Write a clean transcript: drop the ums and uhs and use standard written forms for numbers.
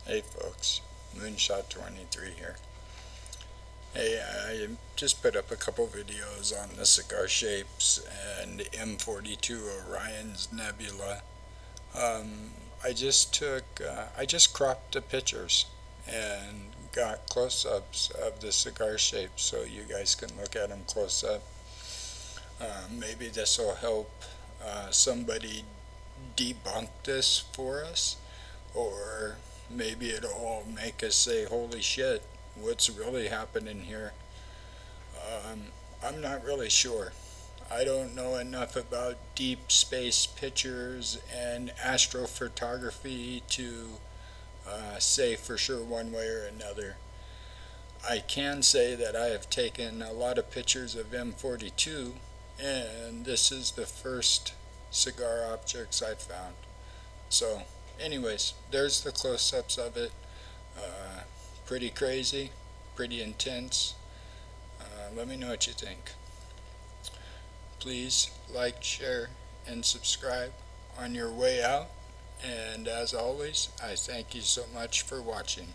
Hey folks, Moonshot23 here. Hey, I just put up a couple videos on the cigar shapes and M42 Orion's Nebula. I just cropped the pictures and got close-ups of the cigar shapes so you guys can look at them close up. Maybe this will help somebody debunk this for us, or maybe it'll make us say, holy shit, what's really happening here? I'm not really sure. I don't know enough about deep space pictures and astrophotography to say for sure one way or another. I can say that I have taken a lot of pictures of M42, and this is the first cigar objects I found. So, anyways, there's the close-ups of it. Uh, Pretty crazy, pretty intense. Let me know what you think. Please like, share, and subscribe on your way out. And as always, I thank you so much for watching.